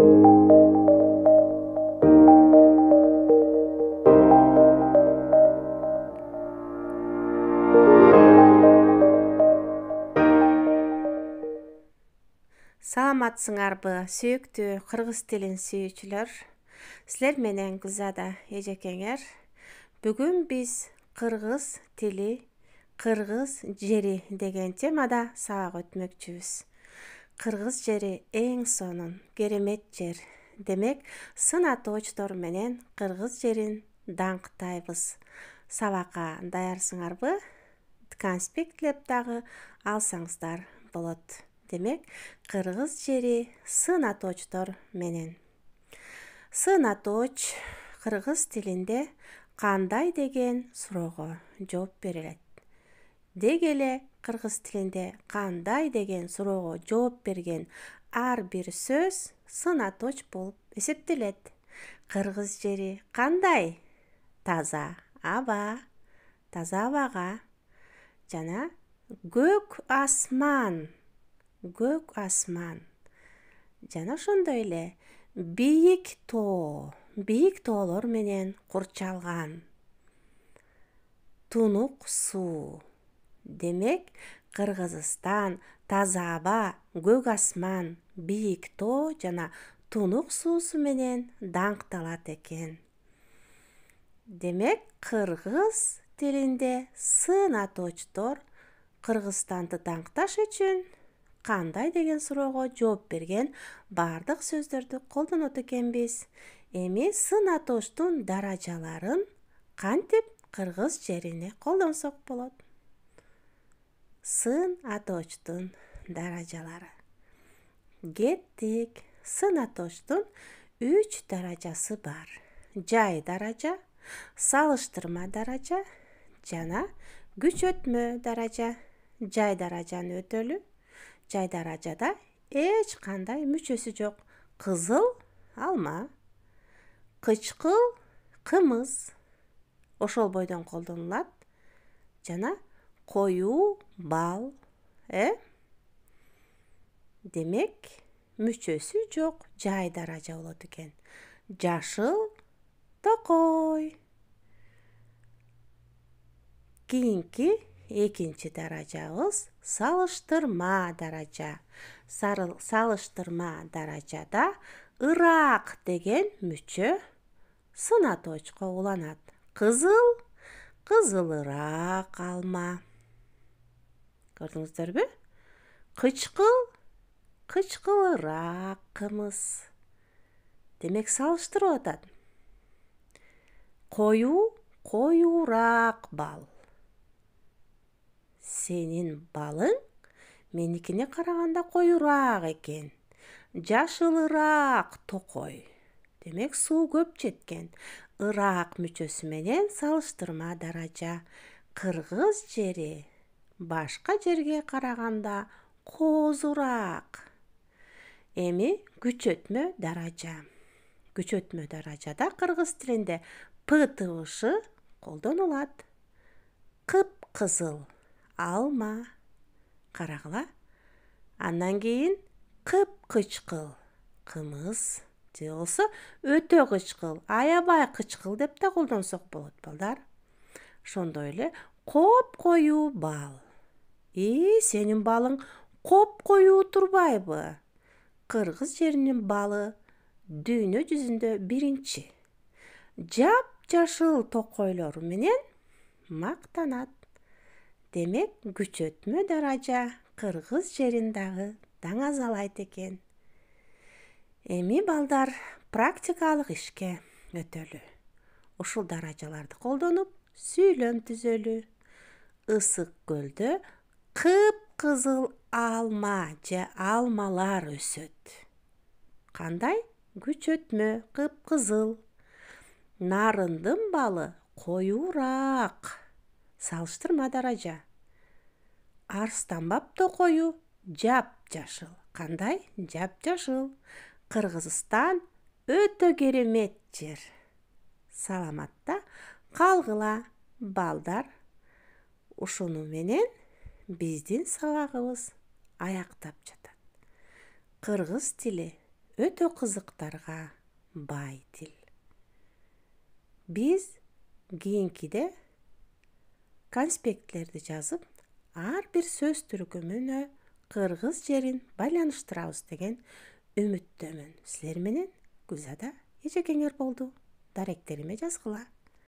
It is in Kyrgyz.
Саламатсыңарбы, сүйүктүү кыргыз тилин сүйүүчүлөр. Силер менен Гүлзада эжекеңер. Бүгүн биз кыргыз тили, кыргыз жери деген темада сабак өтмөкчүбүз. Кыргыз жери эң сонун, керемет жер. Демек, сын атоочтор менен кыргыз жерин даңктайбыз. Сабакка даярсыңарбы? Конспектлеп дагы алсаңыздар болот. Демек, кыргыз жери сын атоочтор менен. Сын атооч кыргыз тилинде кандай деген суроого жооп берилет. Деги эле кыргыз тилинде кандай деген суроого жооп берген ар бир сөз сын атооч болуп эсептелет. Кыргыз жери кандай? Таза аба, таза абага жана көк асман. Көк асман. Жана ошондой эле бийик тоо. Бийик тоолор менен курчалган. Тунук суу. Демек, Кыргызстан таза аба, көк асман, бийик тоо жана тунук суусу менен даңкталат экен. Демек, кыргыз тилинде сын атоочтор Кыргызстанды даңкташ үчүн кандай деген суроого жооп берген бардык сөздөрдү колдонот экенбиз. Эми сын атооштун даражаларын кантип кыргыз жерине колдонсок болот? Сын атооштун даражалары. Кеттик. Сын атооштун 3 даражасы бар. Жай даража, салыштырма даража жана күчөтмө даража. Жай даражаны өтөлү. Жай даражада эч кандай мүчөсү жок. Кызыл алма, кычкыл кымыз ошол бойдон колдонулат жана коюу бал. Демек, мүчөсү жок жай даража болот экен. Жашыл токой. Кийинки экинчи даражабыз салыштырма даража. Салыштырма даражада ырак деген мүчө сын атоочко уланат. Кызыл, кызылыраак алма. Көрдүңүздөрбү? Кычкыл, кычкылыраак кымыз. Демек, салыштырып атат. Коюу, коюураак бал. Сенин балың меникине караганда коюураак экен. Жашылыраак токой. Демек, суу көп жеткен. Ыраак мүчөсү менен салыштырма даража. Кыргыз жери башка жерге караганда коозураак. Эми күчөтмө даража. Күчөтмө даражада кыргыз тилинде п тыбышы колдонулат. Кып-кызыл алма. Карагыла. Андан кийин кып-кычкыл кымыз. Же болсо өтө кычкыл, аябай кычкыл деп да колдонсок болот балдар. Ошондой эле коп-коюу бал. Сенин балың коп-коюу турбайбы? Кыргыз жеринин балы дүйнө жүзүндө биринчи. Жап-жашыл токойлору менен мактанат. Демек, күчөтмө даража кыргыз жерин дагы даңазалайт экен. Эми балдар практикалык ишке өтөлү. Ушул даражаларды колдонуп сүйлөм түзөлү. Ысык көлдө кып-кызыл алма же алмалар өсөт. Кандай? Күчөтмө, кып-кызыл. Нарындын балы коюураак. Салыштырма даража. Арстанбап токою жап-жашыл. Кандай? Жап-жашыл. Кыргызстан өтө керемет жер. Саламатта калгыла балдар. Ушуну менен биздин сабагыбыз аяктап жатат. Кыргыз тили өтө кызыктарга бай тил. Биз кийинкиде конспектлерди жазып, ар бир сөз түркүмүнө кыргыз жерин байланыштырабыз деген үмүттөмүн. Силер менен Гүлзада эжекеңер болду. Даректериме жазгыла.